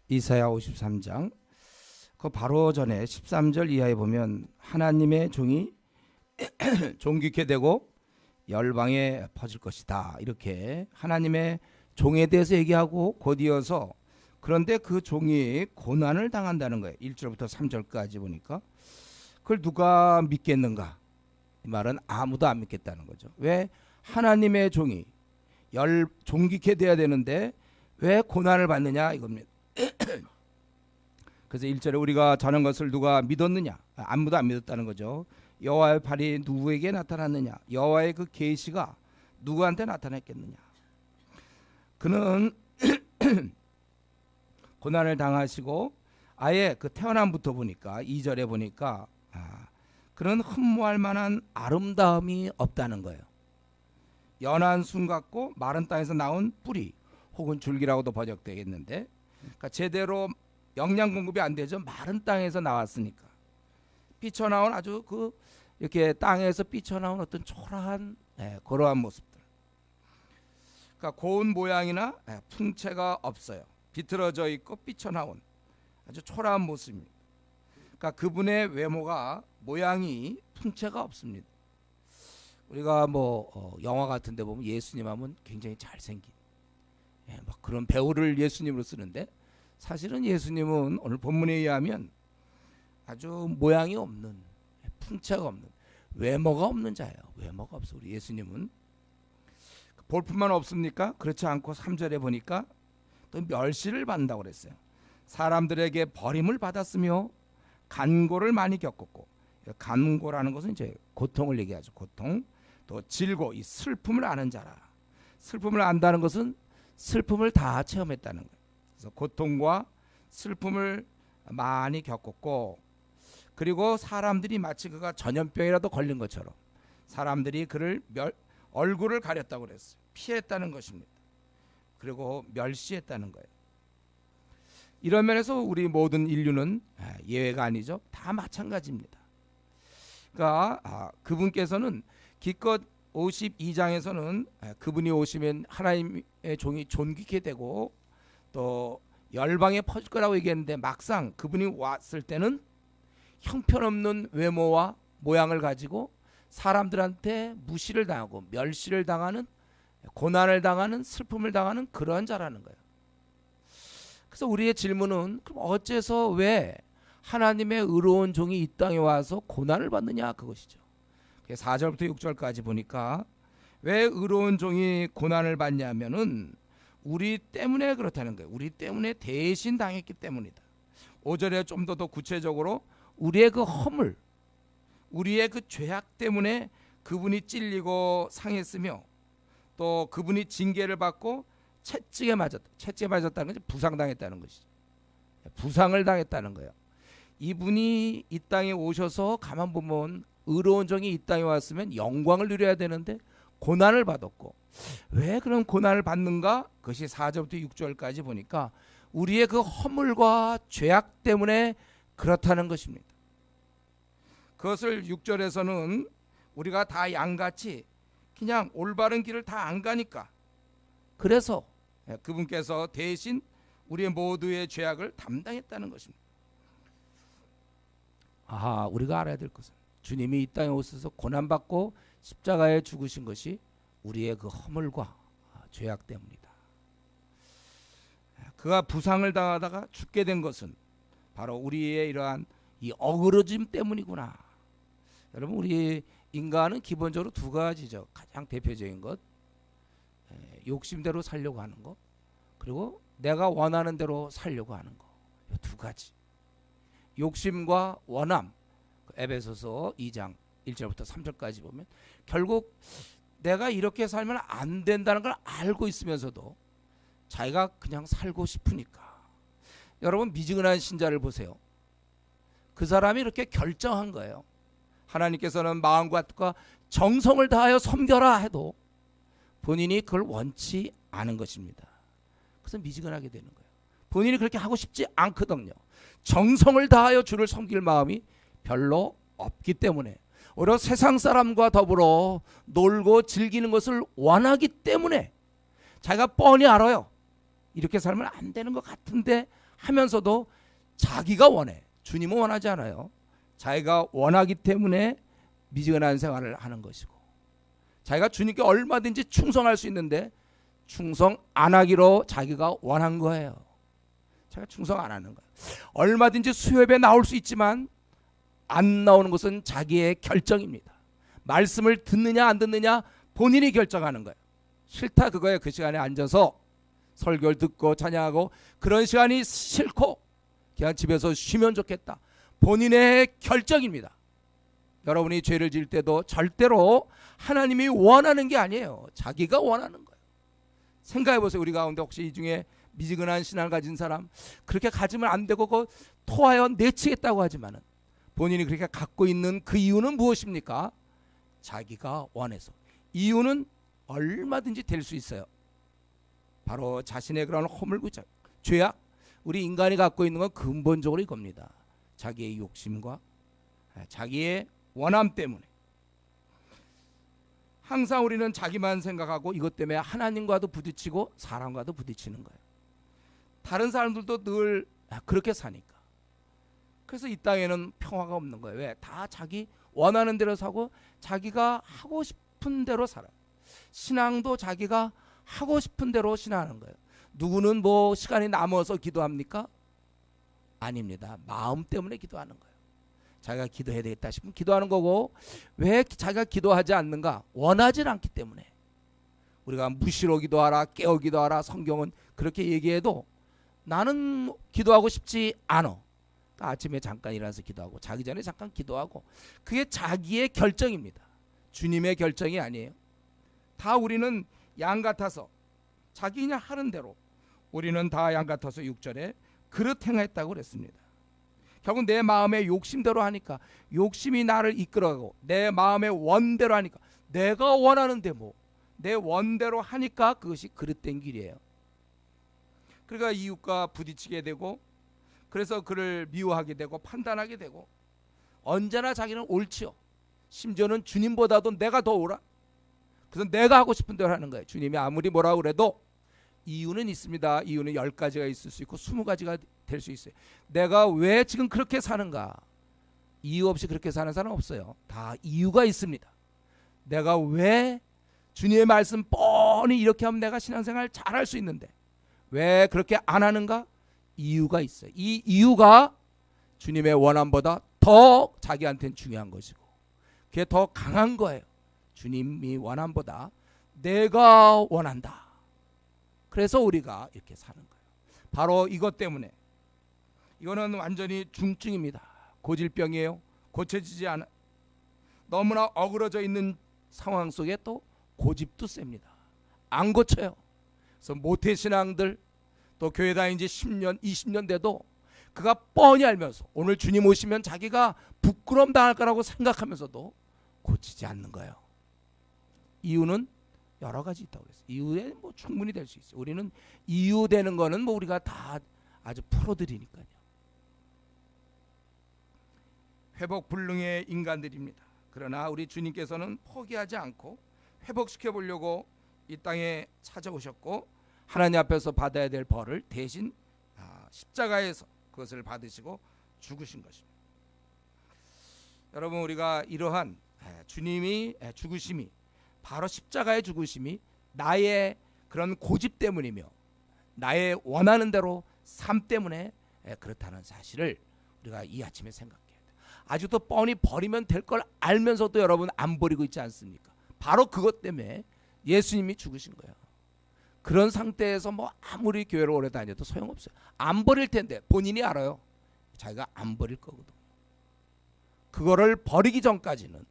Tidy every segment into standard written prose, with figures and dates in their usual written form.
이사야 53장 그 바로 전에 13절 이하에 보면 하나님의 종이 존귀케 되고 열방에 퍼질 것이다. 이렇게 하나님의 종에 대해서 얘기하고 곧이어서 그런데 그 종이 고난을 당한다는 거예요. 1절부터 3절까지 보니까 그걸 누가 믿겠는가? 이 말은 아무도 안 믿겠다는 거죠. 왜 하나님의 종이 존귀케 돼야 되는데 왜 고난을 받느냐 이겁니다. 그래서 1절에 우리가 자는 것을 누가 믿었느냐? 아무도 안 믿었다는 거죠. 여호와의 팔이 누구에게 나타났느냐? 여호와의 그 계시가 누구한테 나타났겠느냐? 그는 고난을 당하시고 아예 그 태어남부터 보니까 2절에 보니까 그는 흠모할 만한 아름다움이 없다는 거예요. 연한 순 같고 마른 땅에서 나온 뿌리 혹은 줄기라고도 번역되겠는데 그러니까 제대로 영양 공급이 안 되죠. 마른 땅에서 나왔으니까 삐쳐나온 아주 그 이렇게 땅에서 삐쳐나온 어떤 초라한 그러한 모습들. 그러니까 고운 모양이나 풍채가 없어요. 비틀어져 있고 삐쳐나온 아주 초라한 모습입니다. 그러니까 그분의 외모가 모양이 풍채가 없습니다. 우리가 영화 같은데 보면 예수님 하면 굉장히 잘생긴 막 그런 배우를 예수님으로 쓰는데 사실은 예수님은 오늘 본문에 의하면 아주 모양이 없는 풍채가 없는 외모가 없는 자예요. 외모가 없어. 우리 예수님은 볼품만 없습니까? 그렇지 않고 3절에 보니까 또 멸시를 받는다고 그랬어요. 사람들에게 버림을 받았으며 간고를 많이 겪었고 간고라는 것은 이제 고통을 얘기하죠. 고통 또 질고 이 슬픔을 아는 자라. 슬픔을 안다는 것은 슬픔을 다 체험했다는 거예요. 그래서 고통과 슬픔을 많이 겪었고 그리고 사람들이 마치 그가 전염병이라도 걸린 것처럼 사람들이 그를 얼굴을 가렸다고 그랬어요. 피했다는 것입니다. 그리고 멸시했다는 거예요. 이런 면에서 우리 모든 인류는 예외가 아니죠. 다 마찬가지입니다. 그러니까 그분께서는 기껏 52장에서는 그분이 오시면 하나님의 종이 존귀케 되고 또 열방에 퍼질 거라고 얘기했는데 막상 그분이 왔을 때는 형편없는 외모와 모양을 가지고 사람들한테 무시를 당하고 멸시를 당하는 고난을 당하는 슬픔을 당하는 그런 자라는 거예요. 그래서 우리의 질문은 그럼 어째서 왜 하나님의 의로운 종이 이 땅에 와서 고난을 받느냐 그것이죠. 4절부터 6절까지 보니까 왜 의로운 종이 고난을 받냐면은 우리 때문에 그렇다는 거예요. 우리 때문에 대신 당했기 때문이다. 5절에 좀 더 구체적으로 우리의 그 허물, 우리의 그 죄악 때문에 그분이 찔리고 상했으며 또 그분이 징계를 받고 채찍에 맞았다는 것이 부상당했다는 것이죠. 부상을 당했다는 거예요. 이분이 이 땅에 오셔서 가만 보면 의로운 종이 이 땅에 왔으면 영광을 누려야 되는데 고난을 받았고 왜 그런 고난을 받는가? 그것이 4절부터 6절까지 보니까 우리의 그 허물과 죄악 때문에 그렇다는 것입니다. 그것을 6절에서는 우리가 다 양같이 그냥 올바른 길을 다 안 가니까 그래서 그분께서 대신 우리의 모두의 죄악을 담당했다는 것입니다. 우리가 알아야 될 것은 주님이 이 땅에 오셔서 고난받고 십자가에 죽으신 것이 우리의 그 허물과 죄악 때문이다. 그가 부상을 당하다가 죽게 된 것은 바로 우리의 이러한 이 어그러짐 때문이구나. 여러분 우리 인간은 기본적으로 두 가지죠. 가장 대표적인 것 욕심대로 살려고 하는 것 그리고 내가 원하는 대로 살려고 하는 것. 이 두 가지. 욕심과 원함. 에베소서 2장 1절부터 3절까지 보면 결국 내가 이렇게 살면 안 된다는 걸 알고 있으면서도 자기가 그냥 살고 싶으니까. 여러분 미지근한 신자를 보세요. 그 사람이 이렇게 결정한 거예요. 하나님께서는 마음과 뜻과 정성을 다하여 섬겨라 해도 본인이 그걸 원치 않은 것입니다. 그래서 미지근하게 되는 거예요. 본인이 그렇게 하고 싶지 않거든요. 정성을 다하여 주를 섬길 마음이 별로 없기 때문에 오히려 세상 사람과 더불어 놀고 즐기는 것을 원하기 때문에 자기가 뻔히 알아요. 이렇게 살면 안 되는 것 같은데 하면서도 자기가 원해. 주님은 원하지 않아요. 자기가 원하기 때문에 미지근한 생활을 하는 것이고, 자기가 주님께 얼마든지 충성할 수 있는데 충성 안 하기로 자기가 원한 거예요. 자기가 충성 안 하는 거예요. 얼마든지 수협에 나올 수 있지만 안 나오는 것은 자기의 결정입니다. 말씀을 듣느냐 안 듣느냐 본인이 결정하는 거예요. 싫다 그거예요. 그 시간에 앉아서 설교를 듣고 찬양하고 그런 시간이 싫고 그냥 집에서 쉬면 좋겠다. 본인의 결정입니다. 여러분이 죄를 지을 때도 절대로 하나님이 원하는 게 아니에요. 자기가 원하는 거예요. 생각해 보세요. 우리 가운데 혹시 이 중에 미지근한 신앙을 가진 사람, 그렇게 가지면 안 되고 그 토하여 내치겠다고 하지만은 본인이 그렇게 갖고 있는 그 이유는 무엇입니까? 자기가 원해서. 이유는 얼마든지 될 수 있어요. 바로 자신의 그런 허물구작, 죄악, 우리 인간이 갖고 있는 건 근본적으로 이겁니다. 자기의 욕심과 자기의 원함 때문에 항상 우리는 자기만 생각하고 이것 때문에 하나님과도 부딪히고 사람과도 부딪히는 거예요. 다른 사람들도 늘 그렇게 사니까. 그래서 이 땅에는 평화가 없는 거예요. 왜? 다 자기 원하는 대로 사고 자기가 하고 싶은 대로 살아요. 신앙도 자기가 하고 싶은 대로 신앙하는 거예요. 누구는 뭐 시간이 남아서 기도합니까? 아닙니다. 마음 때문에 기도하는 거예요. 자기가 기도해야 되겠다 싶으면 기도하는 거고, 왜 자기가 기도하지 않는가? 원하지 않기 때문에. 우리가 무시로 기도하라, 깨어 기도하라, 성경은 그렇게 얘기해도 나는 기도하고 싶지 않아. 아침에 잠깐 일어나서 기도하고 자기 전에 잠깐 기도하고, 그게 자기의 결정입니다. 주님의 결정이 아니에요. 다 우리는 양 같아서 자기 그냥 하는 대로, 우리는 다 양 같아서 6절에 그릇 행했다고 그랬습니다. 결국 내 마음의 욕심대로 하니까, 욕심이 나를 이끌어가고 내 마음의 원대로 하니까, 내가 원하는데 뭐 내 원대로 하니까 그것이 그릇된 길이에요. 그러니까 이웃과 부딪히게 되고, 그래서 그를 미워하게 되고 판단하게 되고, 언제나 자기는 옳지요. 심지어는 주님보다도 내가 더 옳아. 그래서 내가 하고 싶은 대로 하는 거예요. 주님이 아무리 뭐라고 그래도 이유는 있습니다. 이유는 10가지가 있을 수 있고 20가지가 될 수 있어요. 내가 왜 지금 그렇게 사는가? 이유 없이 그렇게 사는 사람 없어요. 다 이유가 있습니다. 내가 왜 주님의 말씀 뻔히 이렇게 하면 내가 신앙생활 잘할 수 있는데 왜 그렇게 안 하는가? 이유가 있어요. 이 이유가 주님의 원함보다 더 자기한테는 중요한 것이고, 그게 더 강한 거예요. 주님이 원함보다 내가 원한다. 그래서 우리가 이렇게 사는 거예요. 바로 이것 때문에. 이거는 완전히 중증입니다. 고질병이에요. 고쳐지지 않아. 너무나 어그러져 있는 상황 속에 또 고집도 셉니다. 안 고쳐요. 그래서 모태신앙들, 또 교회 다닌 지 10년 20년 돼도 그가 뻔히 알면서 오늘 주님 오시면 자기가 부끄러움 당할 거라고 생각하면서도 고치지 않는 거예요. 이유는 여러 가지 있다고 그랬어요. 이유에 뭐 충분히 될 수 있어요. 우리는 이유 되는 거는 뭐 우리가 다 아주 프로들이니까요. 회복 불능의 인간들입니다. 그러나 우리 주님께서는 포기하지 않고 회복시켜 보려고 이 땅에 찾아오셨고, 하나님 앞에서 받아야 될 벌을 대신 십자가에서 그것을 받으시고 죽으신 것입니다. 여러분, 우리가 이러한 주님이 죽으심이, 바로 십자가의 죽으심이 나의 그런 고집 때문이며 나의 원하는 대로 삶 때문에 그렇다는 사실을 우리가 이 아침에 생각해야 돼요. 아직도 뻔히 버리면 될 걸 알면서도 여러분 안 버리고 있지 않습니까? 바로 그것 때문에 예수님이 죽으신 거예요. 그런 상태에서 뭐 아무리 교회를 오래 다녀도 소용없어요. 안 버릴 텐데 본인이 알아요. 자기가 안 버릴 거거든요. 그거를 버리기 전까지는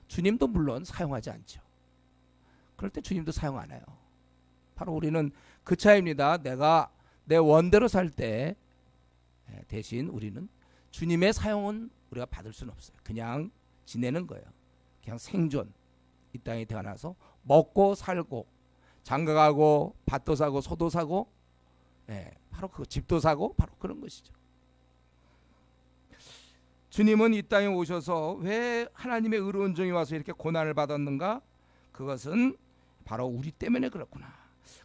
주님도 물론 사용하지 않죠. 그럴 때 주님도 사용 안 해요. 바로 우리는 그 차이입니다. 내가 내 원대로 살 때 대신 우리는 주님의 사용은 우리가 받을 수는 없어요. 그냥 지내는 거예요. 그냥 생존. 이 땅에 태어나서 먹고 살고 장가가고 밭도 사고 소도 사고, 바로 그 집도 사고, 바로 그런 것이죠. 주님은 이 땅에 오셔서 왜 하나님의 의로운 종이 와서 이렇게 고난을 받았는가? 그것은 바로 우리 때문에 그렇구나.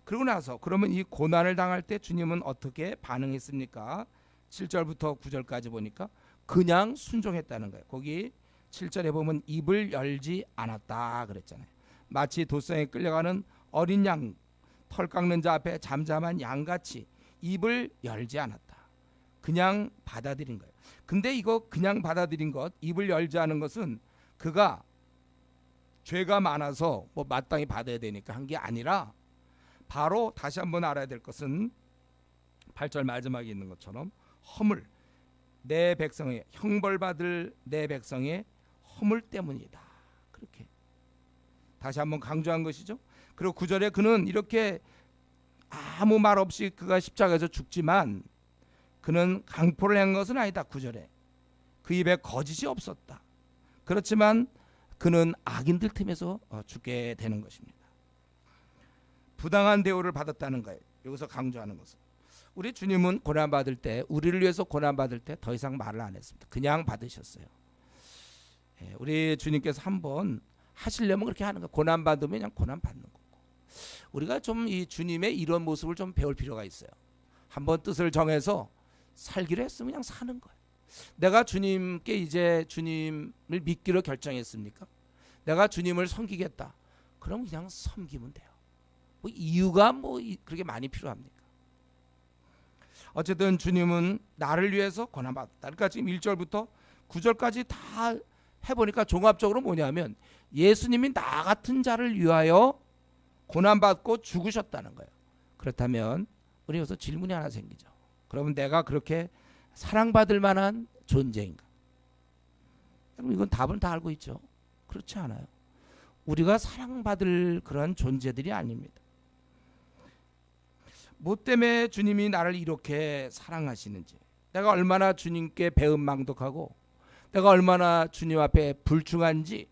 그러고 나서 그러면 이 고난을 당할 때 주님은 어떻게 반응했습니까? 7절부터 9절까지 보니까 그냥 순종했다는 거예요. 거기 7절에 보면 입을 열지 않았다 그랬잖아요. 마치 도성에 끌려가는 어린 양, 털 깎는 자 앞에 잠잠한 양같이 입을 열지 않았다. 그냥 받아들인 거예요. 근데 이거 그냥 받아들인 것, 입을 열지 않은 것은 그가 죄가 많아서 뭐 마땅히 받아야 되니까 한 게 아니라, 바로 다시 한번 알아야 될 것은 8절 마지막에 있는 것처럼 허물, 내 백성의 형벌받을 내 백성의 허물 때문이다. 그렇게 다시 한번 강조한 것이죠. 그리고 9절에 그는 이렇게 아무 말 없이 그가 십자가에서 죽지만 그는 강포를 한 것은 아니다. 9절에 그 입에 거짓이 없었다. 그렇지만 그는 악인들 틈에서 죽게 되는 것입니다. 부당한 대우를 받았다는 거예요. 여기서 강조하는 것은 우리 주님은 고난받을 때, 우리를 위해서 고난받을 때 더 이상 말을 안 했습니다. 그냥 받으셨어요. 우리 주님께서 한번 하시려면 그렇게 하는 거예요. 고난받으면 그냥 고난받는 거고. 우리가 좀 이 주님의 이런 모습을 좀 배울 필요가 있어요. 한번 뜻을 정해서 살기로 했으면 그냥 사는 거예요. 내가 주님께 이제 주님을 믿기로 결정했습니까? 내가 주님을 섬기겠다. 그럼 그냥 섬기면 돼요. 뭐 이유가 뭐 그렇게 많이 필요합니까? 어쨌든 주님은 나를 위해서 고난받았다. 그러니까 지금 1절부터 9절까지 다 해보니까 종합적으로 뭐냐면 예수님이 나 같은 자를 위하여 고난받고 죽으셨다는 거예요. 그렇다면 우리 여기서 질문이 하나 생기죠. 그러면 내가 그렇게 사랑받을 만한 존재인가? 여러분 이건 답은 다 알고 있죠. 그렇지 않아요. 우리가 사랑받을 그런 존재들이 아닙니다. 뭐 때문에 주님이 나를 이렇게 사랑하시는지, 내가 얼마나 주님께 배은망덕하고 내가 얼마나 주님 앞에 불충한지,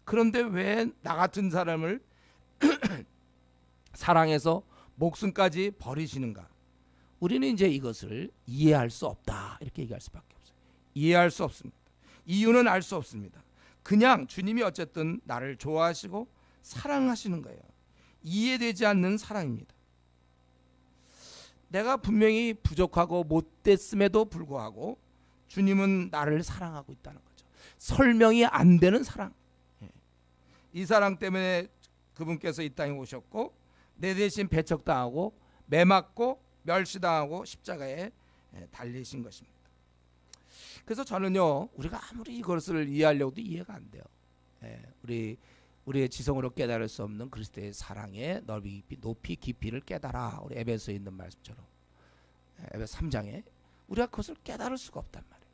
그런데 왜 나 같은 사람을 사랑해서 목숨까지 버리시는가? 우리는 이제 이것을 이해할 수 없다 이렇게 얘기할 수밖에 없어요. 이해할 수 없습니다. 이유는 알 수 없습니다. 그냥 주님이 어쨌든 나를 좋아하시고 사랑하시는 거예요. 이해되지 않는 사랑입니다. 내가 분명히 부족하고 못됐음에도 불구하고 주님은 나를 사랑하고 있다는 거죠. 설명이 안 되는 사랑. 이 사랑 때문에 그분께서 이 땅에 오셨고 내 대신 배척당하고 매맞고 멸시당하고 십자가에 달리신 것입니다. 그래서 저는요, 우리가 아무리 이것을 이해하려고도 이해가 안 돼요. 우리의 지성으로 깨달을 수 없는 그리스도의 사랑의 넓이 깊이 높이 깊이를 깨달아. 우리 에베소에 있는 말씀처럼 에베소 3장에 우리가 그것을 깨달을 수가 없단 말이에요.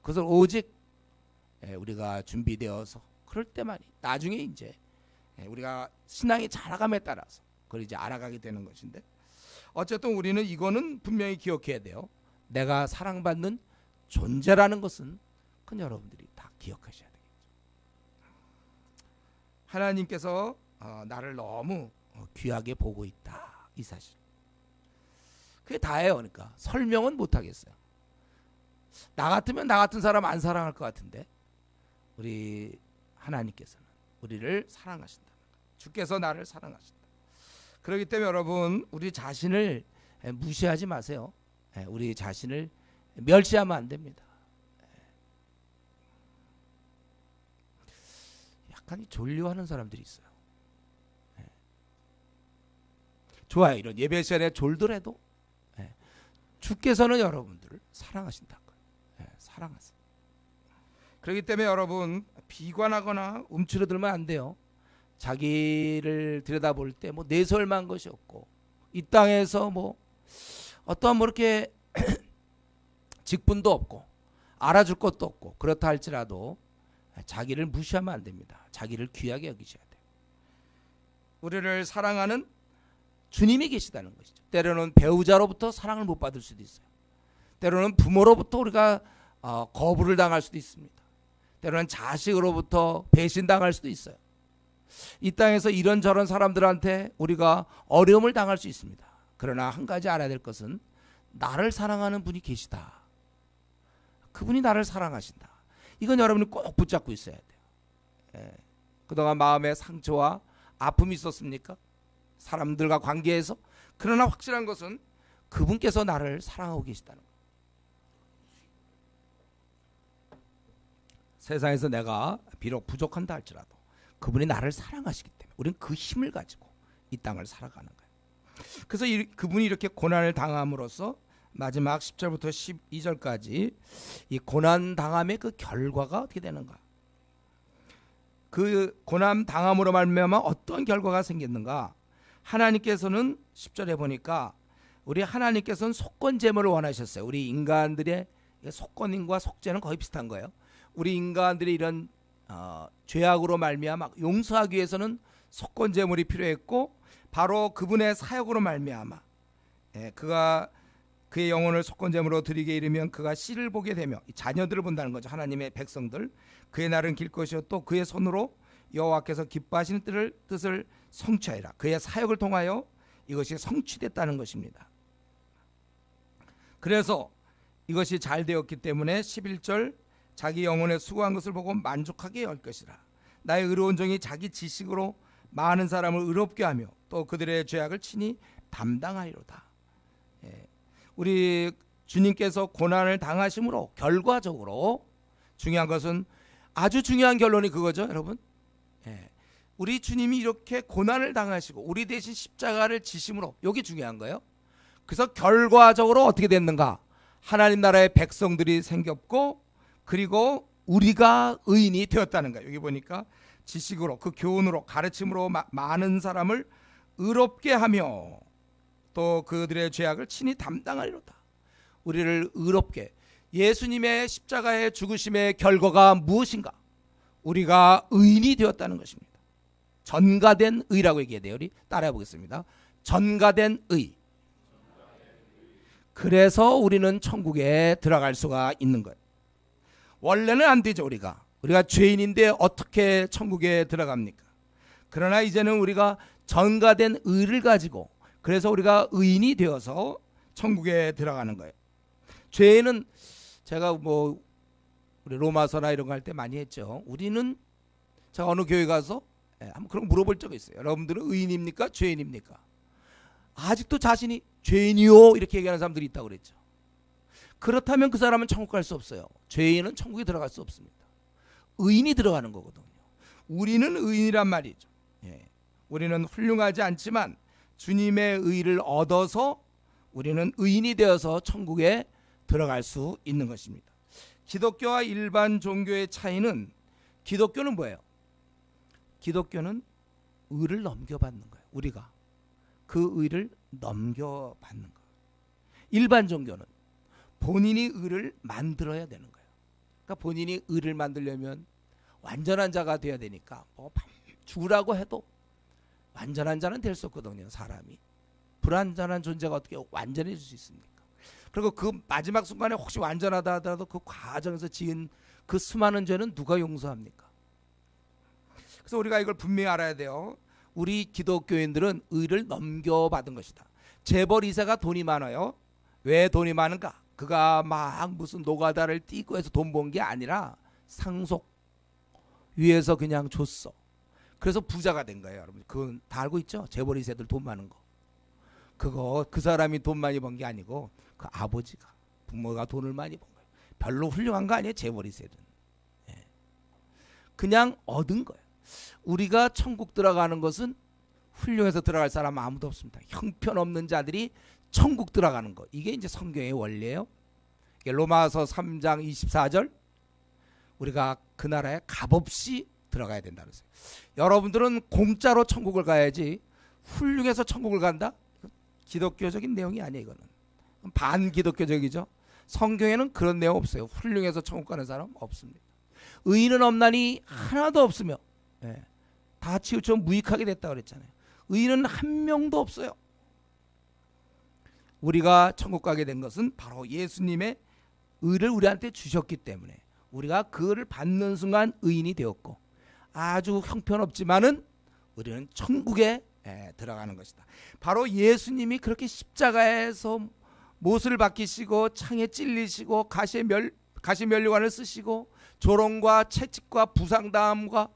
그것을 오직 우리가 준비되어서 그럴 때만이, 나중에 이제 우리가 신앙이 자라감에 따라서 그걸 이제 알아가게 되는 것인데, 어쨌든 우리는 이거는 분명히 기억해야 돼요. 내가 사랑받는 존재라는 것은 그건 여러분들이 다 기억하셔야 되겠죠. 하나님께서 나를 너무 귀하게 보고 있다, 이 사실. 그게 다예요. 그러니까 설명은 못 하겠어요. 나 같으면 나 같은 사람 안 사랑할 것 같은데, 우리 하나님께서는 우리를 사랑하신다. 주께서 나를 사랑하신다. 그렇기 때문에 여러분, 우리 자신을 무시하지 마세요. 우리 자신을 멸시하면 안 됩니다. 약간 졸려하는 사람들이 있어요. 좋아요. 이런 예배 시간에 졸더라도 주께서는 여러분들을 사랑하신다는 거예요. 사랑하세요. 그렇기 때문에 여러분, 비관하거나 움츠러들면 안 돼요. 자기를 들여다볼 때 뭐 내설만 것이 없고, 이 땅에서 뭐 어떠한 뭐 이렇게 직분도 없고 알아줄 것도 없고, 그렇다 할지라도 자기를 무시하면 안 됩니다. 자기를 귀하게 여기셔야 돼요. 우리를 사랑하는 주님이 계시다는 것이죠. 때로는 배우자로부터 사랑을 못 받을 수도 있어요. 때로는 부모로부터 우리가 거부를 당할 수도 있습니다. 때로는 자식으로부터 배신당할 수도 있어요. 이 땅에서 이런저런 사람들한테 우리가 어려움을 당할 수 있습니다. 그러나 한 가지 알아야 될 것은 나를 사랑하는 분이 계시다. 그분이 나를 사랑하신다. 이건 여러분이 꼭 붙잡고 있어야 돼요. 그동안 마음에 상처와 아픔이 있었습니까? 사람들과 관계에서. 그러나 확실한 것은 그분께서 나를 사랑하고 계시다는 거예요. 세상에서 내가 비록 부족한다 할지라도 그분이 나를 사랑하시기 때문에 우리는 그 힘을 가지고 이 땅을 살아가는 거예요. 그래서 그분이 이렇게 고난을 당함으로써 마지막 10절부터 12절까지 이 고난 당함의 그 결과가 어떻게 되는가, 그 고난 당함으로 말미암아 어떤 결과가 생겼는가. 하나님께서는 10절에 보니까 우리 하나님께서는 속건제물을 원하셨어요. 우리 인간들의 속건인과 속죄는 거의 비슷한 거예요. 우리 인간들이 이런 죄악으로 말미암아 용서하기 위해서는 속건제물이 필요했고, 바로 그분의 사역으로 말미암아 그가 그의 영혼을 속건제물로 드리게 이르면 그가 씨를 보게 되며, 자녀들을 본다는 거죠. 하나님의 백성들. 그의 날은 길 것이요 또 그의 손으로 여호와께서 기뻐하시는 뜻을 성취하리라. 그의 사역을 통하여 이것이 성취됐다는 것입니다. 그래서 이것이 잘 되었기 때문에 11절, 자기 영혼에 수고한 것을 보고 만족하게 할 것이라. 나의 의로운 종이 자기 지식으로 많은 사람을 의롭게 하며 또 그들의 죄악을 친히 담당하리로다. 우리 주님께서 고난을 당하심으로 결과적으로 중요한 것은, 아주 중요한 결론이 그거죠, 여러분. 우리 주님이 이렇게 고난을 당하시고 우리 대신 십자가를 지심으로, 여기 중요한 거예요. 그래서 결과적으로 어떻게 됐는가? 하나님 나라의 백성들이 생겼고, 그리고 우리가 의인이 되었다는 거예요. 여기 보니까 지식으로, 그 교훈으로, 가르침으로 많은 사람을 의롭게 하며 또 그들의 죄악을 친히 담당하리로다. 우리를 의롭게, 예수님의 십자가의 죽으심의 결과가 무엇인가? 우리가 의인이 되었다는 것입니다. 전가된 의라고 얘기해야 돼요. 우리 따라해 보겠습니다. 전가된 의. 그래서 우리는 천국에 들어갈 수가 있는 거예요. 원래는 안 되죠. 우리가 죄인인데 어떻게 천국에 들어갑니까? 그러나 이제는 우리가 전가된 의를 가지고, 그래서 우리가 의인이 되어서 천국에 들어가는 거예요. 죄는 제가 우리 로마서나 이런 거 할 때 많이 했죠. 우리는, 제가 어느 교회 가서 한번 그런 거 물어볼 적이 있어요. 여러분들은 의인입니까? 죄인입니까? 아직도 자신이 죄인이요 이렇게 얘기하는 사람들이 있다고 그랬죠. 그렇다면 그 사람은 천국 갈 수 없어요. 죄인은 천국에 들어갈 수 없습니다. 의인이 들어가는 거거든요. 우리는 의인이란 말이죠. 우리는 훌륭하지 않지만 주님의 의를 얻어서 우리는 의인이 되어서 천국에 들어갈 수 있는 것입니다. 기독교와 일반 종교의 차이는, 기독교는 뭐예요? 기독교는 의를 넘겨받는 거예요. 우리가 그 의를 넘겨받는 거예요. 일반 종교는 본인이 의를 만들어야 되는 거예요. 그러니까 본인이 의를 만들려면 완전한 자가 돼야 되니까 죽으라고 해도 완전한 자는 될 수 없거든요. 사람이 불완전한 존재가 어떻게 완전해질 수 있습니까? 그리고 그 마지막 순간에 혹시 완전하다 하더라도 그 과정에서 지은 그 수많은 죄는 누가 용서합니까? 그래서 우리가 이걸 분명히 알아야 돼요. 우리 기독교인들은 의를 넘겨받은 것이다. 재벌 2세가 돈이 많아요. 왜 돈이 많은가? 그가 막 무슨 노가다를 띄고 해서 돈 번 게 아니라 상속 위에서 그냥 줬어. 그래서 부자가 된 거예요. 여러분 그건 다 알고 있죠? 재벌 2세들 돈 많은 거. 그거 그 사람이 돈 많이 번 게 아니고 그 아버지가, 부모가 돈을 많이 번 거예요. 별로 훌륭한 거 아니에요, 재벌 2세들은. 그냥 얻은 거예요. 우리가 천국 들어가는 것은 훌륭해서 들어갈 사람 아무도 없습니다. 형편없는 자들이 천국 들어가는 거. 이게 이제 성경의 원리예요. 로마서 3장 24절, 우리가 그 나라에 값없이 들어가야 된다는 거예요. 여러분들은 공짜로 천국을 가야지 훌륭해서 천국을 간다? 기독교적인 내용이 아니에요. 이거는 반기독교적이죠. 성경에는 그런 내용 없어요. 훌륭해서 천국 가는 사람 없습니다. 의인은 없나니 하나도 없으며, 다 치우쳐 무익하게 됐다 그랬잖아요. 의인은 한 명도 없어요. 우리가 천국 가게 된 것은 바로 예수님의 의를 우리한테 주셨기 때문에 우리가 그를 받는 순간 의인이 되었고, 아주 형편없지만은 우리는 천국에 들어가는 것이다. 바로 예수님이 그렇게 십자가에서 못을 박히시고 창에 찔리시고 가시면류관을 쓰시고 조롱과 채찍과 부상당함과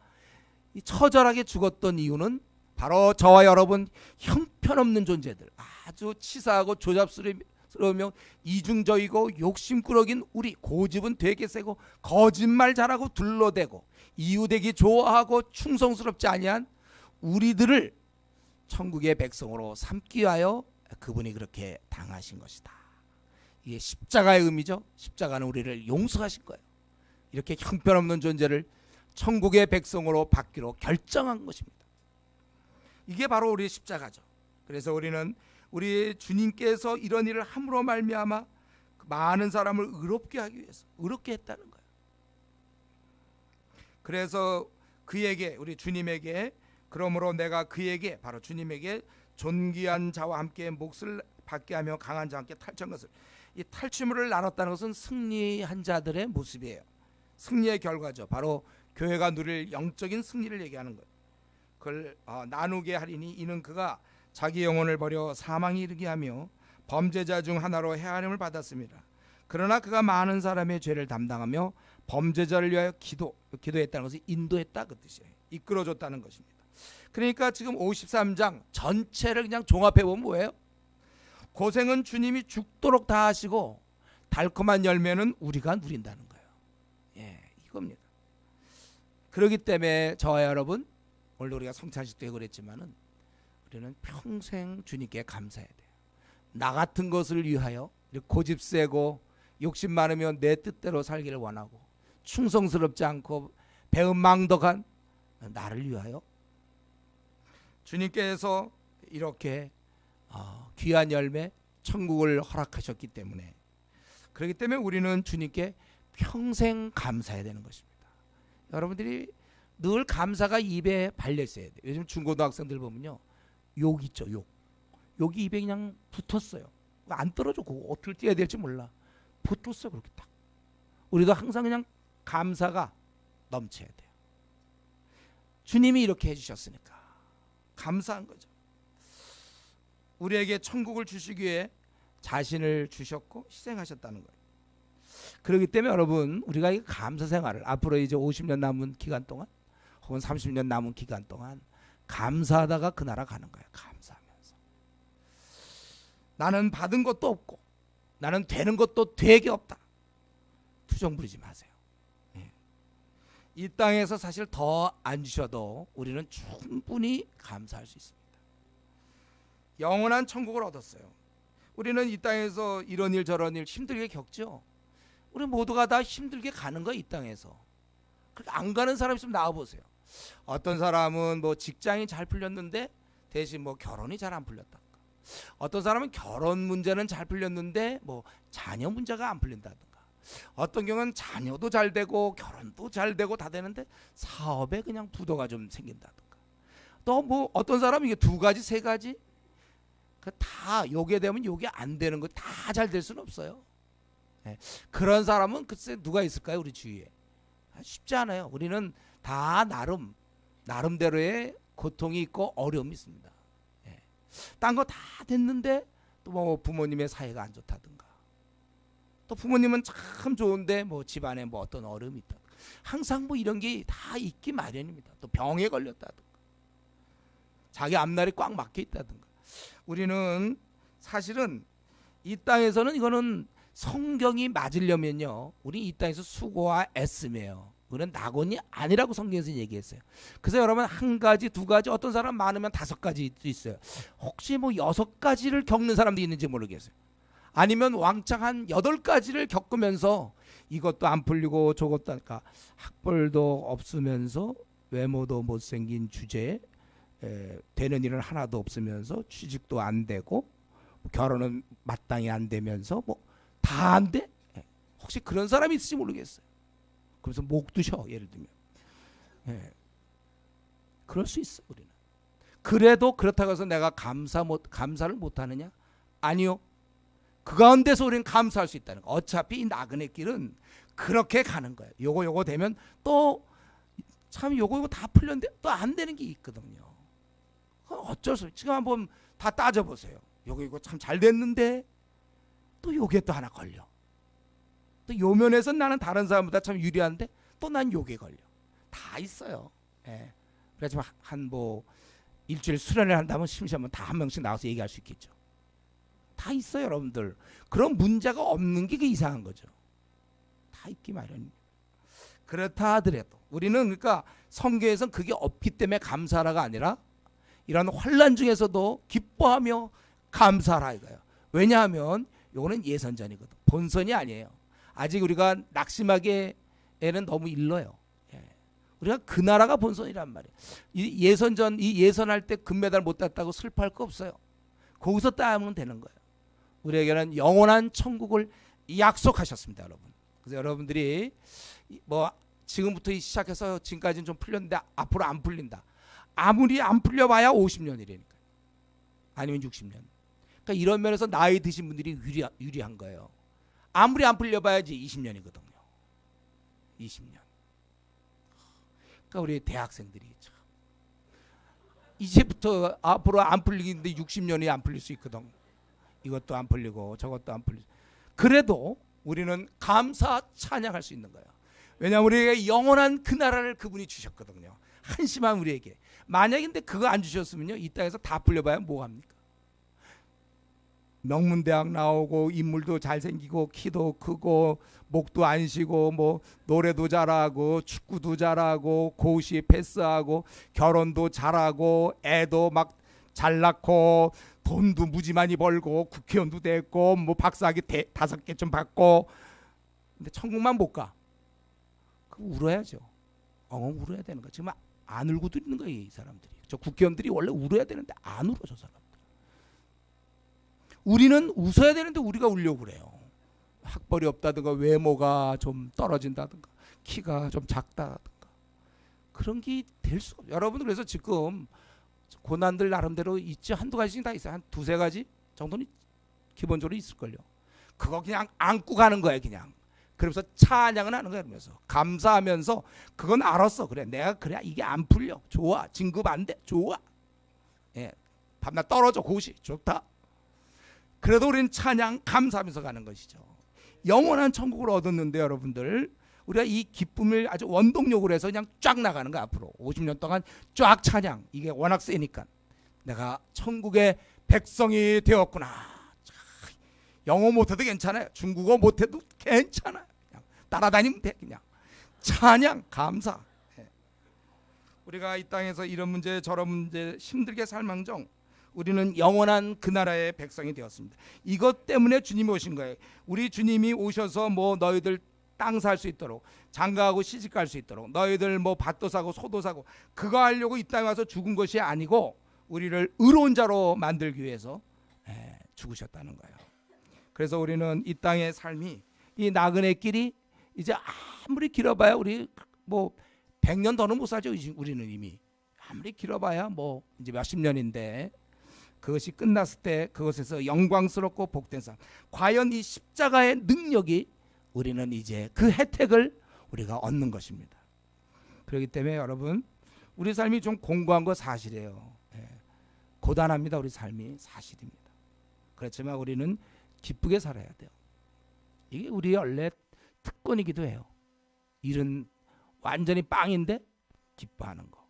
처절하게 죽었던 이유는 바로 저와 여러분 형편없는 존재들, 아주 치사하고 조잡스러우며 이중적이고 욕심꾸러기인 우리, 고집은 되게 세고 거짓말 잘하고 둘러대고 이유되기 좋아하고 충성스럽지 아니한 우리들을 천국의 백성으로 삼기 위하여 그분이 그렇게 당하신 것이다. 이게 십자가의 의미죠. 십자가는 우리를 용서하신 거예요. 이렇게 형편없는 존재를 천국의 백성으로 받기로 결정한 것입니다. 이게 바로 우리 십자가죠. 그래서 우리는 우리 주님께서 이런 일을 함으로 말미암아 많은 사람을 의롭게 하기 위해서 의롭게 했다는 거예요. 그래서 그에게, 우리 주님에게, 그러므로 내가 그에게, 바로 주님에게 존귀한 자와 함께 몫을 받게 하며 강한 자와 함께 탈취한 것을, 이 탈취물을 나눴다는 것은 승리한 자들의 모습이에요. 승리의 결과죠. 바로 교회가 누릴 영적인 승리를 얘기하는 거예요. 그걸 나누게 하리니 이는 그가 자기 영혼을 버려 사망에 이르게 하며 범죄자 중 하나로 헤아림을 받았습니다. 그러나 그가 많은 사람의 죄를 담당하며 범죄자를 위하여 기도했다는 것이 인도했다, 그 뜻이에요. 이끌어줬다는 것입니다. 그러니까 지금 53장 전체를 그냥 종합해 보면 뭐예요? 고생은 주님이 죽도록 다 하시고 달콤한 열매는 우리가 누린다는 거예요. 예, 이겁니다. 그렇기 때문에 저와 여러분, 오늘 우리가 성찬식 때 그랬지만은 우리는 평생 주님께 감사해야 돼요. 나 같은 것을 위하여 고집 세고 욕심 많으면 내 뜻대로 살기를 원하고 충성스럽지 않고 배은망덕한 나를 위하여 주님께서 이렇게 귀한 열매 천국을 허락하셨기 때문에, 그렇기 때문에 우리는 주님께 평생 감사해야 되는 것입니다. 여러분들이 늘 감사가 입에 발려 있어야 돼요. 요즘 중고등학생들 보면요, 욕 있죠, 욕이 입에 그냥 붙었어요. 안 떨어져. 그거 어떻게 떼야 될지 몰라. 붙었어, 그렇게 딱. 우리도 항상 그냥 감사가 넘쳐야 돼요. 주님이 이렇게 해주셨으니까 감사한 거죠. 우리에게 천국을 주시기 위해 자신을 주셨고 희생하셨다는 거예요. 그렇기 때문에 여러분, 우리가 이 감사 생활을 앞으로 이제 50년 남은 기간 동안 혹은 30년 남은 기간 동안 감사하다가 그 나라 가는 거예요. 감사하면서 나는 받은 것도 없고 나는 되는 것도 되게 없다. 투정 부리지 마세요. 이 땅에서 사실 더 안 주셔도 우리는 충분히 감사할 수 있습니다. 영원한 천국을 얻었어요. 우리는 이 땅에서 이런 일 저런 일 힘들게 겪죠. 우리 모두가 다 힘들게 가는 거야, 이 땅에서. 그렇게 안 가는 사람 있으면 나와보세요. 어떤 사람은 뭐 직장이 잘 풀렸는데 대신 뭐 결혼이 잘 안 풀렸다. 어떤 사람은 결혼 문제는 잘 풀렸는데 뭐 자녀 문제가 안 풀린다든가. 어떤 경우는 자녀도 잘 되고 결혼도 잘 되고 다 되는데 사업에 그냥 부도가 좀 생긴다든가. 또 뭐 어떤 사람은 이게 두 가지 세 가지 다 요게 되면 요게 안 되는 거 다 잘 될 수는 없어요. 그런 사람은 글쎄 누가 있을까요, 우리 주위에? 쉽지 않아요. 우리는 다 나름대로의 고통이 있고 어려움이 있습니다. 딴 거 다 됐는데 또 뭐 부모님의 사이가 안 좋다든가, 또 부모님은 참 좋은데 뭐 집안에 뭐 어떤 어려움이 있다. 항상 뭐 이런 게 다 있기 마련입니다. 또 병에 걸렸다든가, 자기 앞날이 꽉 막혀 있다든가. 우리는 사실은 이 땅에서는 이거는 성경이 맞으려면요, 우리 이 땅에서 수고와 애쓰며요. 우리는 낙원이 아니라고 성경에서 얘기했어요. 그래서 여러분, 한 가지 두 가지, 어떤 사람 많으면 5가지도 있어요. 혹시 뭐 6가지를 겪는 사람도 있는지 모르겠어요. 아니면 왕창 한 8가지를 겪으면서 이것도 안 풀리고 저것도 하니까 학벌도 없으면서 외모도 못생긴 주제에 되는 일은 하나도 없으면서 취직도 안 되고 결혼은 마땅히 안 되면서 뭐 다 안 돼? 혹시 그런 사람이 있을지 모르겠어요. 그래서 목 두셔, 예를 들면. 그럴 수 있어, 우리는. 그래도 그렇다고 해서 내가 감사를 못하느냐? 아니요. 그 가운데서 우리는 감사할 수 있다는 거. 어차피 이 나그네 길은 그렇게 가는 거예요. 요거 되면 또 참 요거 다 풀렸는데 또 안 되는 게 있거든요. 어쩔 수 없어요. 지금 한번 다 따져보세요. 이거 참 잘 됐는데 또 요게 또 하나 걸려. 또 요 면에서 나는 다른 사람보다 참 유리한데 또 난 요게 걸려. 다 있어요. 그래서 한 뭐 일주일 수련을 한다면 심심하면 다 한 명씩 나와서 얘기할 수 있겠죠. 다 있어요, 여러분들. 그런 문제가 없는 게 이상한 거죠. 다 있기 마련입니다. 그렇다 하더라도 우리는 그러니까 성경에서는 그게 없기 때문에 감사하라가 아니라 이런 환난 중에서도 기뻐하며 감사하라 이거예요. 왜냐하면 이거는 예선전이거든. 본선이 아니에요. 아직 우리가 낙심하기에는 너무 일러요. 우리가 그 나라가 본선이란 말이에요. 이 예선전, 이 예선할 때 금메달 못 땄다고 슬퍼할 거 없어요. 거기서 따면 되는 거예요. 우리에게는 영원한 천국을 약속하셨습니다, 여러분. 그래서 여러분들이 뭐 지금부터 시작해서 지금까지는 좀 풀렸는데 앞으로 안 풀린다. 아무리 안 풀려봐야 50년이라니까. 아니면 60년. 그러니까 이런 면에서 나이 드신 분들이 유리한 거예요. 아무리 안 풀려봐야지 20년이거든요. 20년. 그러니까 우리 대학생들이 참 이제부터 앞으로 안 풀리는데 60년이 안 풀릴 수 있거든. 이것도 안 풀리고 저것도 안 풀리고. 그래도 우리는 감사 찬양할 수 있는 거예요. 왜냐하면 우리에게 영원한 그 나라를 그분이 주셨거든요. 한심한 우리에게. 만약인데 그거 안 주셨으면요, 이 땅에서 다 풀려봐야 뭐합니까? 명문대학 나오고 인물도 잘생기고 키도 크고 목도 안 쉬고 뭐 노래도 잘하고 축구도 잘하고 고시 패스하고 결혼도 잘하고 애도 막 잘 낳고 돈도 무지 많이 벌고 국회의원도 됐고 뭐 박사학위 5개쯤 받고. 근데 천국만 못 가. 그럼 울어야죠. 엉엉 울어야 되는 거. 지금 안 울고도 있는 거예요, 이 사람들이. 저 국회의원들이 원래 울어야 되는데 안 울어, 저 사람들. 우리는 웃어야 되는데 우리가 울려고 그래요. 학벌이 없다든가 외모가 좀 떨어진다든가 키가 좀 작다든가 그런 게 될 수가 없어요. 여러분들 그래서 지금 고난들 나름대로 있지. 한두 가지씩 다 있어요. 한 두세 가지 정도는 기본적으로 있을걸요. 그거 그냥 안고 가는 거예요, 그냥. 그러면서 찬양은 하는 거예요. 그러면서 감사하면서 그건 알았어. 그래, 내가 그래 이게 안 풀려. 좋아. 진급 안 돼. 좋아. 예, 밤낮 떨어져. 고시 좋다. 그래도 우리는 찬양 감사하면서 가는 것이죠. 영원한 천국을 얻었는데 여러분들, 우리가 이 기쁨을 아주 원동력으로 해서 그냥 쫙 나가는 거야. 앞으로 50년 동안 쫙 찬양. 이게 워낙 세니까 내가 천국의 백성이 되었구나. 영어 못해도 괜찮아요. 중국어 못해도 괜찮아요. 그냥 따라다니면 돼. 그냥 찬양 감사. 우리가 이 땅에서 이런 문제 저런 문제 힘들게 살망정 우리는 영원한 그 나라의 백성이 되었습니다. 이것 때문에 주님이 오신 거예요. 우리 주님이 오셔서 뭐 너희들 땅 살 수 있도록, 장가하고 시집갈 수 있도록, 너희들 뭐 밭도 사고 소도 사고 그거 하려고 이 땅에 와서 죽은 것이 아니고 우리를 의로운 자로 만들기 위해서 죽으셨다는 거예요. 그래서 우리는 이 땅의 삶이, 이 나그네 길이 이제 아무리 길어봐야 우리 뭐 100년 더는 못 살죠. 우리는 이미 아무리 길어봐야 뭐 이제 몇십 년인데, 그것이 끝났을 때 그것에서 영광스럽고 복된 삶, 과연 이 십자가의 능력이 우리는 이제 그 혜택을 우리가 얻는 것입니다. 그렇기 때문에 여러분, 우리 삶이 좀 공고한 거 사실이에요. 고단합니다. 우리 삶이 사실입니다. 그렇지만 우리는 기쁘게 살아야 돼요. 이게 우리의 원래 특권이기도 해요. 일은 완전히 빵인데 기뻐하는 거.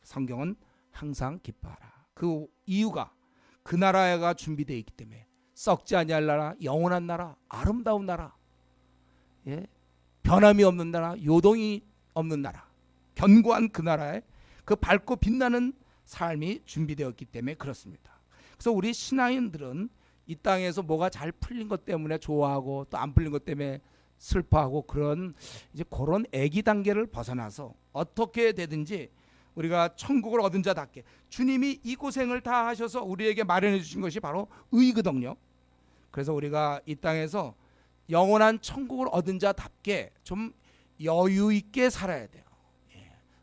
성경은 항상 기뻐하라. 그 이유가 그 나라가 준비되어 있기 때문에. 썩지 아니할 나라, 영원한 나라, 아름다운 나라, 변함이 없는 나라, 요동이 없는 나라, 견고한 그 나라에 그 밝고 빛나는 삶이 준비되었기 때문에 그렇습니다. 그래서 우리 신앙인들은 이 땅에서 뭐가 잘 풀린 것 때문에 좋아하고 또 안 풀린 것 때문에 슬퍼하고 그런 이제 그런 애기 단계를 벗어나서 어떻게 되든지 우리가 천국을 얻은 자답게, 주님이 이 고생을 다 하셔서 우리에게 마련해 주신 것이 바로 의거든요. 그래서 우리가 이 땅에서 영원한 천국을 얻은 자답게 좀 여유 있게 살아야 돼요.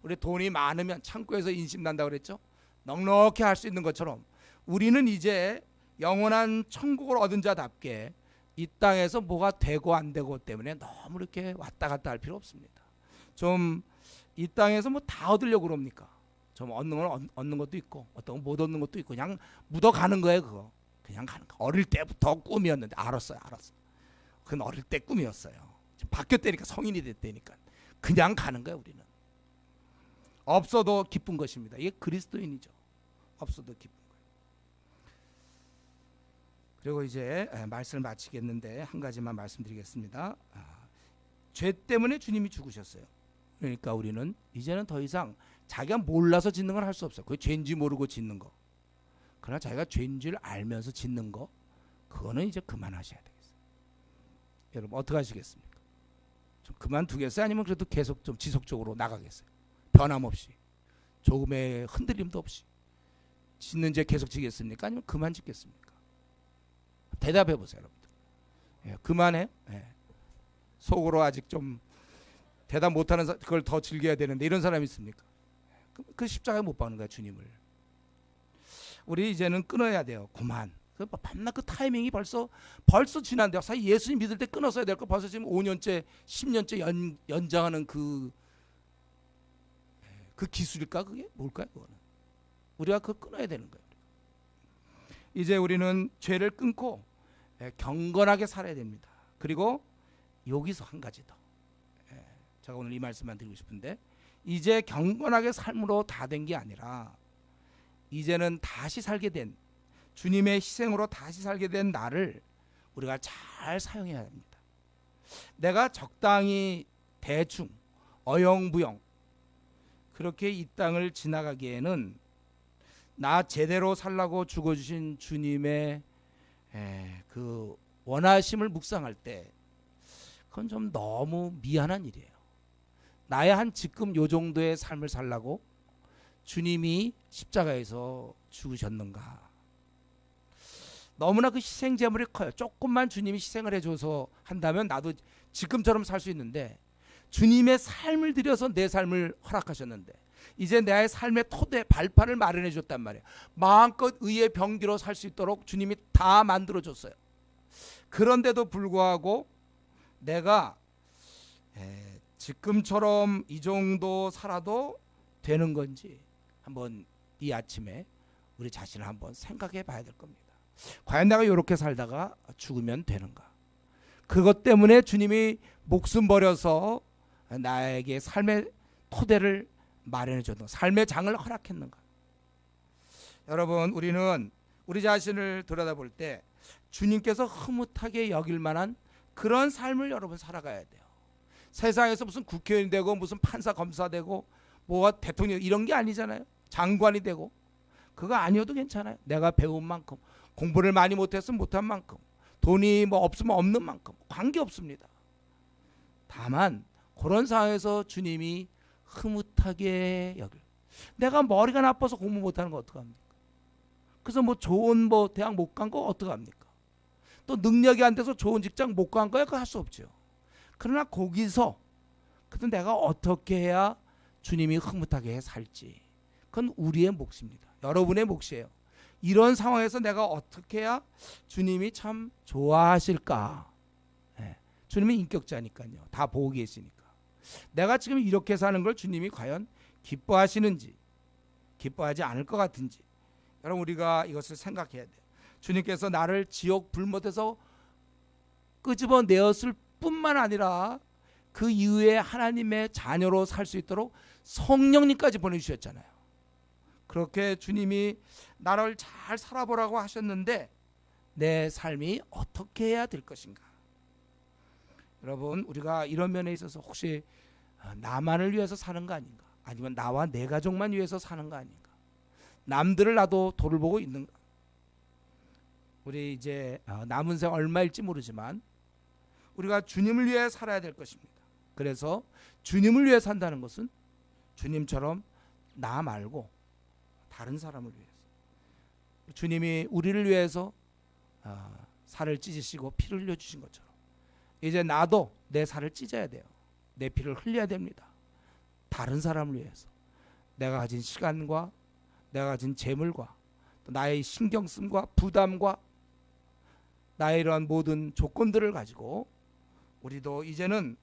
우리 돈이 많으면 창고에서 인심 난다고 그랬죠. 넉넉히 할 수 있는 것처럼 우리는 이제 영원한 천국을 얻은 자답게 이 땅에서 뭐가 되고 안 되고 때문에 너무 이렇게 왔다 갔다 할 필요 없습니다. 좀 이 땅에서 뭐 다 얻으려고 그럽니까? 좀 얻는 건 얻는 것도 있고 어떤 건 못 얻는 것도 있고 그냥 묻어가는 거예요. 그거 그냥 가는 거. 어릴 때부터 꿈이었는데 알았어. 그건 어릴 때 꿈이었어요. 지금 바뀌었다니까, 성인이 됐다니까. 그냥 가는 거예요. 우리는 없어도 기쁜 것입니다. 이게 그리스도인이죠. 없어도 기쁜 거예요. 그리고 이제 말씀을 마치겠는데 한 가지만 말씀드리겠습니다. 죄 때문에 주님이 죽으셨어요. 그러니까 우리는 이제는 더 이상 자기가 몰라서 짓는 건 할 수 없어요. 그게 죄인지 모르고 짓는 거. 그러나 자기가 죄인 줄 알면서 짓는 거, 그거는 이제 그만하셔야 되겠어요. 여러분 어떻게 하시겠습니까? 좀 그만두겠어요? 아니면 그래도 계속 좀 지속적으로 나가겠어요? 변함없이, 조금의 흔들림도 없이 짓는 죄 계속 지겠습니까? 아니면 그만 짓겠습니까? 대답해 보세요, 여러분들. 그만해. 속으로 아직 좀 대답 못하는 그걸 더 즐겨야 되는데 이런 사람이 있습니까? 그 십자가에 못 박는 거야, 주님을. 우리 이제는 끊어야 돼요. 그만. 밤낮 그 타이밍이 벌써 지난데요. 사실 예수님 믿을 때 끊었어야 될 거 벌써 지금 5년째 10년째 연장하는 그 기술일까? 그게 뭘까요? 그거는 우리가 그거 끊어야 되는 거예요. 이제 우리는 죄를 끊고 경건하게 살아야 됩니다. 그리고 여기서 한 가지 더, 제가 오늘 이 말씀만 드리고 싶은데, 이제 경건하게 삶으로 다 된 게 아니라 이제는 다시 살게 된, 주님의 희생으로 다시 살게 된 나를 우리가 잘 사용해야 합니다. 내가 적당히 대충 어영부영 그렇게 이 땅을 지나가기에는 나 제대로 살라고 죽어주신 주님의 그 원하심을 묵상할 때 그건 좀 너무 미안한 일이에요. 나의 한 지금 요 정도의 삶을 살라고 주님이 십자가에서 죽으셨는가. 너무나 그 희생 제물이 커요. 조금만 주님이 희생을 해줘서 한다면 나도 지금처럼 살 수 있는데, 주님의 삶을 들여서 내 삶을 허락하셨는데 이제 나의 삶의 토대 발판을 마련해 줬단 말이에요. 마음껏 의의 병기로 살 수 있도록 주님이 다 만들어 줬어요. 그런데도 불구하고 내가 지금처럼 이 정도 살아도 되는 건지 한번 이 아침에 우리 자신을 한번 생각해 봐야 될 겁니다. 과연 내가 이렇게 살다가 죽으면 되는가? 그것 때문에 주님이 목숨 버려서 나에게 삶의 토대를 마련해 줬는가? 삶의 장을 허락했는가? 여러분, 우리는 우리 자신을 들여다볼 때 주님께서 흐뭇하게 여길 만한 그런 삶을 여러분 살아가야 돼요. 세상에서 무슨 국회의원이 되고 무슨 판사 검사 되고 뭐 대통령 이런 게 아니잖아요. 장관이 되고 그거 아니어도 괜찮아요. 내가 배운 만큼, 공부를 많이 못했으면 못한 만큼, 돈이 뭐 없으면 없는 만큼 관계없습니다. 다만 그런 상황에서 주님이 흐뭇하게 여길, 내가 머리가 나빠서 공부 못하는 거 어떡합니까? 그래서 뭐 좋은 뭐 대학 못 간 거 어떡합니까? 또 능력이 안 돼서 좋은 직장 못 간 거야? 그거 할 수 없죠. 그러나 거기서 그래도 내가 어떻게 해야 주님이 흐뭇하게 살지, 그건 우리의 몫입니다. 여러분의 몫이에요. 이런 상황에서 내가 어떻게 해야 주님이 참 좋아하실까? 주님은 인격자니까요. 다 보고 계시니까. 내가 지금 이렇게 사는 걸 주님이 과연 기뻐하시는지, 기뻐하지 않을 것 같은지, 여러분 우리가 이것을 생각해야 돼요. 주님께서 나를 지옥 불못에서 끄집어내었을 뿐만 아니라 그 이후에 하나님의 자녀로 살 수 있도록 성령님까지 보내주셨잖아요. 그렇게 주님이 나를 잘 살아보라고 하셨는데 내 삶이 어떻게 해야 될 것인가? 여러분, 우리가 이런 면에 있어서 혹시 나만을 위해서 사는 거 아닌가? 아니면 나와 내 가족만 위해서 사는 거 아닌가? 남들을 나도 돌보고 있는가? 우리 이제 남은 생 얼마일지 모르지만 우리가 주님을 위해 살아야 될 것입니다. 그래서 주님을 위해 산다는 것은 주님처럼 나 말고 다른 사람을 위해서, 주님이 우리를 위해서 살을 찢으시고 피를 흘려주신 것처럼 이제 나도 내 살을 찢어야 돼요. 내 피를 흘려야 됩니다. 다른 사람을 위해서. 내가 가진 시간과 내가 가진 재물과 또 나의 신경씀과 부담과 나의 이러한 모든 조건들을 가지고 우리도 이제는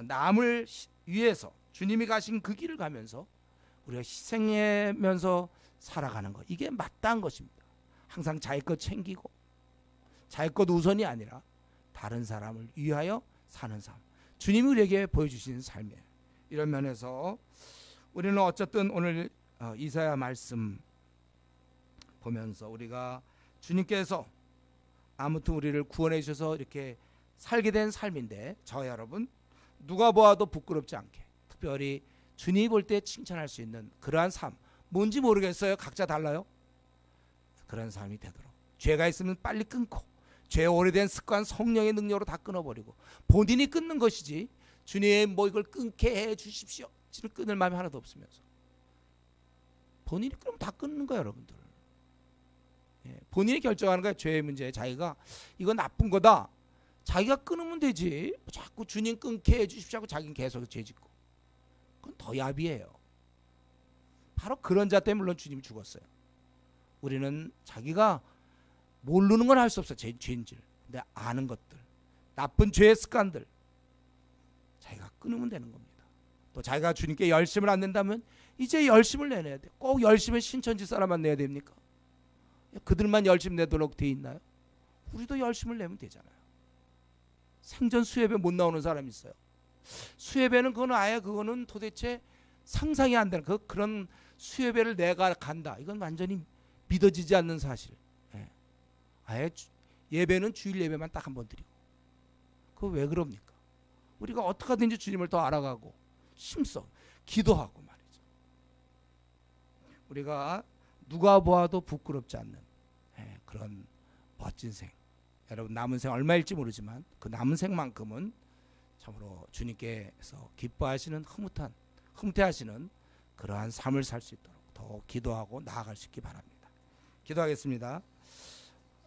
남을 위해서 주님이 가신 그 길을 가면서 우리가 희생하면서 살아가는 것, 이게 마땅한 것입니다. 항상 자기 것 챙기고 자기 것 우선이 아니라 다른 사람을 위하여 사는 삶, 주님이 우리에게 보여주신 삶이에요. 이런 면에서 우리는 어쨌든 오늘 이사야 말씀 보면서 우리가 주님께서 아무튼 우리를 구원해 주셔서 이렇게 살게 된 삶인데, 저 여러분 누가 보아도 부끄럽지 않게 특별히 주님이 볼 때 칭찬할 수 있는 그러한 삶, 뭔지 모르겠어요. 각자 달라요. 그런 삶이 되도록, 죄가 있으면 빨리 끊고, 죄 오래된 습관 성령의 능력으로 다 끊어버리고, 본인이 끊는 것이지 주님 뭐 이걸 끊게 해 주십시오 지금 끊을 마음이 하나도 없으면서 본인이 끊으면 다 끊는 거예요, 여러분들. 본인이 결정하는 거예요. 죄의 문제, 자기가 이거 나쁜 거다, 자기가 끊으면 되지. 자꾸 주님 끊게 해 주십시오 하고 자기는 계속 죄 짓고, 그건 더 야비해요. 바로 그런 자 때문에 물론 주님이 죽었어요. 우리는 자기가 모르는 건 할 수 없어, 죄인질. 근데 아는 것들, 나쁜 죄의 습관들 자기가 끊으면 되는 겁니다. 또 자기가 주님께 열심을 안 낸다면 이제 열심을 내야 돼. 꼭 열심히 신천지 사람만 내야 됩니까? 그들만 열심 내도록 돼 있나요? 우리도 열심을 내면 되잖아요. 생전 수예배 못 나오는 사람이 있어요. 수예배는 그거는 아예 그거는 도대체 상상이 안 되는, 그런 수예배를 내가 간다, 이건 완전히 믿어지지 않는 사실. 아예 예배는 주일 예배만 딱 한 번 드리고, 그거 왜 그럽니까? 우리가 어떻게 하든지 주님을 더 알아가고 심써 기도하고 말이죠. 우리가 누가 보아도 부끄럽지 않는 그런 멋진 생, 여러분 남은 생 얼마일지 모르지만 그 남은 생만큼은 참으로 주님께서 기뻐하시는 흐뭇해하시는 그러한 삶을 살 수 있도록 더 기도하고 나아갈 수 있기 바랍니다. 기도하겠습니다.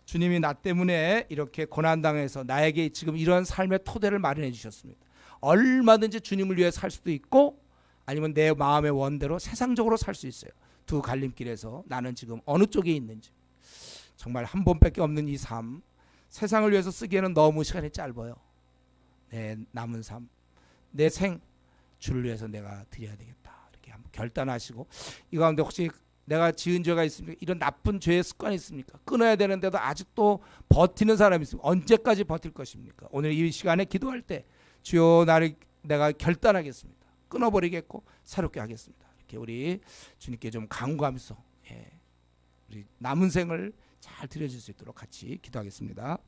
주님이 나 때문에 이렇게 고난당해서 나에게 지금 이런 삶의 토대를 마련해 주셨습니다. 얼마든지 주님을 위해 살 수도 있고, 아니면 내 마음의 원대로 세상적으로 살 수 있어요. 두 갈림길에서 나는 지금 어느 쪽에 있는지, 정말 한 번밖에 없는 이 삶, 세상을 위해서 쓰기에는 너무 시간이 짧아요. 내 남은 삶, 내 생, 주를 위해서 내가 드려야 되겠다, 이렇게 한번 결단하시고, 이 가운데 혹시 내가 지은 죄가 있습니까? 이런 나쁜 죄의 습관이 있습니까? 끊어야 되는데도 아직도 버티는 사람이 있습니까? 언제까지 버틸 것입니까? 오늘 이 시간에 기도할 때 주여 내가 결단하겠습니다, 끊어버리겠고 새롭게 하겠습니다, 이렇게 우리 주님께 좀 간구하면서 우리 남은 생을 잘 드려줄 수 있도록 같이 기도하겠습니다.